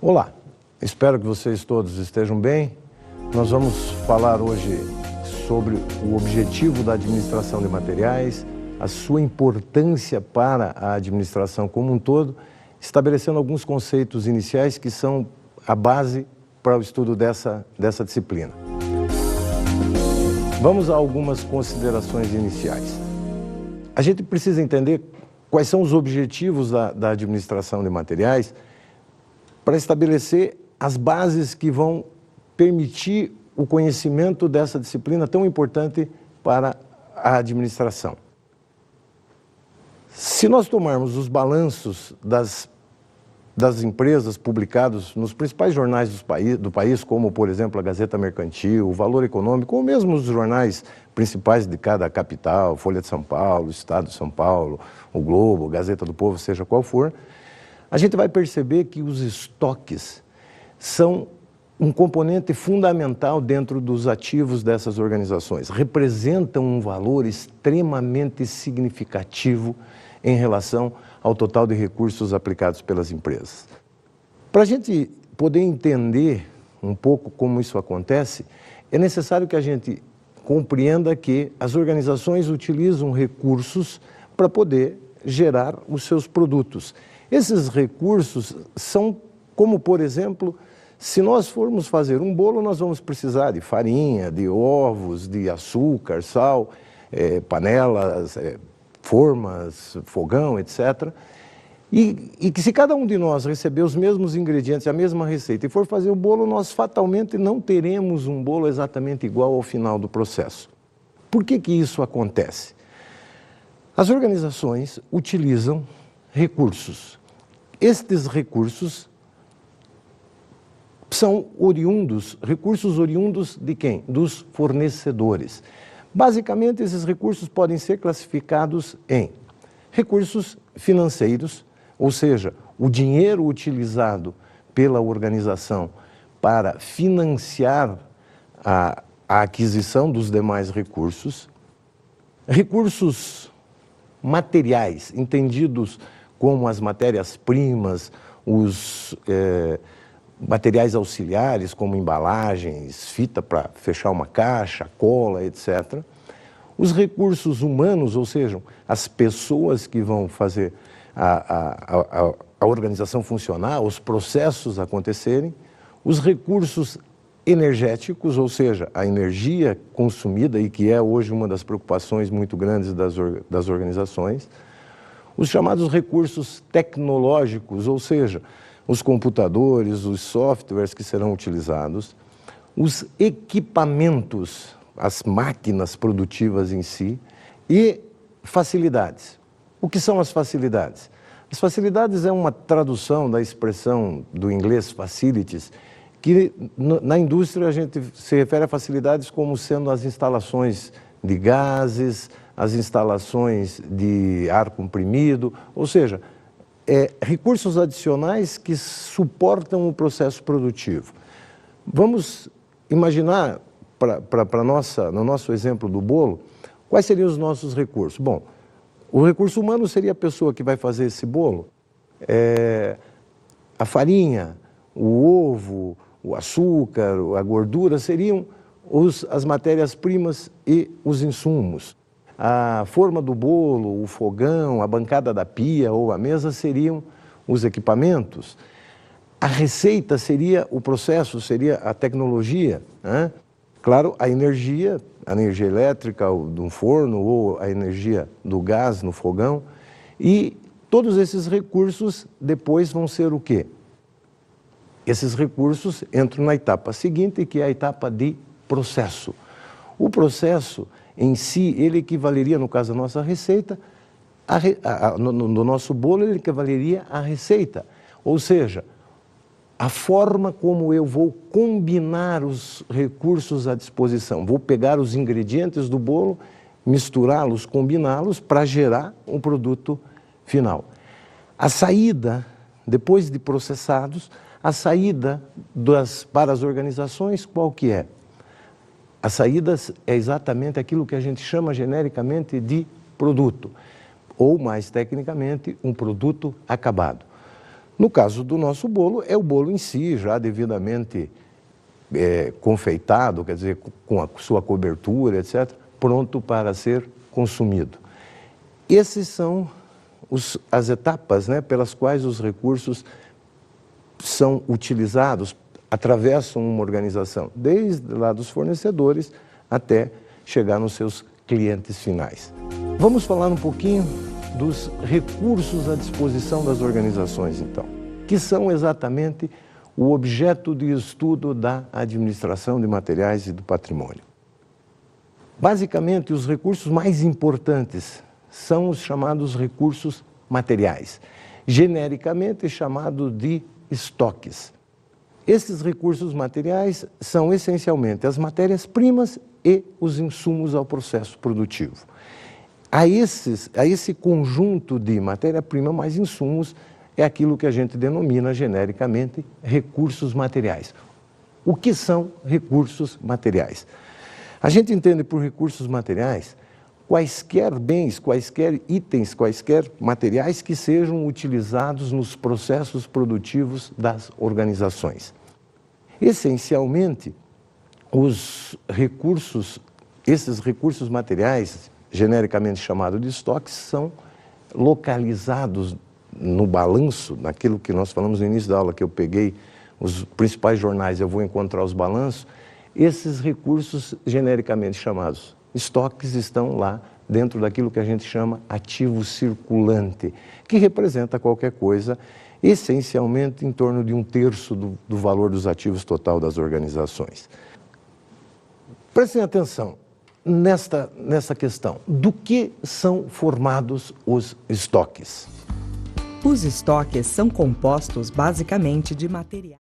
Olá, espero que vocês todos estejam bem. Nós vamos falar hoje sobre o objetivo da administração de materiais, a sua importância para a administração como um todo, estabelecendo alguns conceitos iniciais que são a base para o estudo dessa disciplina. Vamos a algumas considerações iniciais. A gente precisa entender quais são os objetivos da administração de materiais para estabelecer as bases que vão permitir o conhecimento dessa disciplina tão importante para a administração. Se nós tomarmos os balanços das empresas publicados nos principais jornais do país, como, por exemplo, a Gazeta Mercantil, o Valor Econômico, ou mesmo os jornais principais de cada capital, Folha de São Paulo, Estado de São Paulo, o Globo, Gazeta do Povo, seja qual for, a gente vai perceber que os estoques são um componente fundamental dentro dos ativos dessas organizações. Representam um valor extremamente significativo em relação ao total de recursos aplicados pelas empresas. Para a gente poder entender um pouco como isso acontece, é necessário que a gente compreenda que as organizações utilizam recursos para poder gerar os seus produtos. Esses recursos são como, por exemplo, se nós formos fazer um bolo, nós vamos precisar de farinha, de ovos, de açúcar, sal, panelas, formas, fogão, etc. E que se cada um de nós receber os mesmos ingredientes, a mesma receita, e for fazer o bolo, nós fatalmente não teremos um bolo exatamente igual ao final do processo. Por que isso acontece? As organizações utilizam recursos. Estes recursos são recursos oriundos de quem? Dos fornecedores. Basicamente, esses recursos podem ser classificados em recursos financeiros, ou seja, o dinheiro utilizado pela organização para financiar a aquisição dos demais recursos, recursos materiais, entendidos como as matérias-primas, os materiais auxiliares, como embalagens, fita para fechar uma caixa, cola, etc. Os recursos humanos, ou seja, as pessoas que vão fazer a organização funcionar, os processos acontecerem, os recursos energéticos, ou seja, a energia consumida e que é hoje uma das preocupações muito grandes das organizações, os chamados recursos tecnológicos, ou seja, os computadores, os softwares que serão utilizados, os equipamentos, as máquinas produtivas em si e facilidades. O que são as facilidades? As facilidades é uma tradução da expressão do inglês facilities, que na indústria a gente se refere a facilidades como sendo as instalações de gases, as instalações de ar comprimido, ou seja, recursos adicionais que suportam o processo produtivo. Vamos imaginar, no nosso exemplo do bolo, quais seriam os nossos recursos? Bom, o recurso humano seria a pessoa que vai fazer esse bolo, a farinha, o ovo, o açúcar, a gordura seriam as matérias-primas e os insumos. A forma do bolo, o fogão, a bancada da pia ou a mesa seriam os equipamentos. A receita seria o processo, seria a tecnologia, né? Claro, a energia elétrica de um forno ou a energia do gás no fogão. E todos esses recursos depois vão ser o quê? Esses recursos entram na etapa seguinte, que é a etapa de processo. O processo em si, ele equivaleria, no caso da nossa receita, no nosso bolo, ele equivaleria à receita. Ou seja, a forma como eu vou combinar os recursos à disposição. Vou pegar os ingredientes do bolo, misturá-los, combiná-los para gerar um produto final. A saída, depois de processados, a saída para as organizações, qual que é? A saída é exatamente aquilo que a gente chama genericamente de produto, ou mais tecnicamente, um produto acabado. No caso do nosso bolo, é o bolo em si, já devidamente confeitado, quer dizer, com a sua cobertura, etc., pronto para ser consumido. Essas são as etapas, né, pelas quais os recursos são utilizados, atravessam uma organização, desde lá dos fornecedores até chegar nos seus clientes finais. Vamos falar um pouquinho dos recursos à disposição das organizações, então, que são exatamente o objeto de estudo da administração de materiais e do patrimônio. Basicamente, os recursos mais importantes são os chamados recursos materiais, genericamente chamados de estoques. Esses recursos materiais são essencialmente as matérias-primas e os insumos ao processo produtivo. A esse conjunto de matéria-prima mais insumos é aquilo que a gente denomina genericamente recursos materiais. O que são recursos materiais? A gente entende por recursos materiais quaisquer bens, quaisquer itens, quaisquer materiais que sejam utilizados nos processos produtivos das organizações. Essencialmente, esses recursos materiais, genericamente chamados de estoques, são localizados no balanço, naquilo que nós falamos no início da aula, que eu peguei os principais jornais, eu vou encontrar os balanços. Esses recursos, genericamente chamados estoques, estão lá dentro daquilo que a gente chama ativo circulante, que representa qualquer coisa, essencialmente em torno de 1/3 do valor dos ativos total das organizações. Prestem atenção nessa questão. Do que são formados os estoques? Os estoques são compostos basicamente de materiais.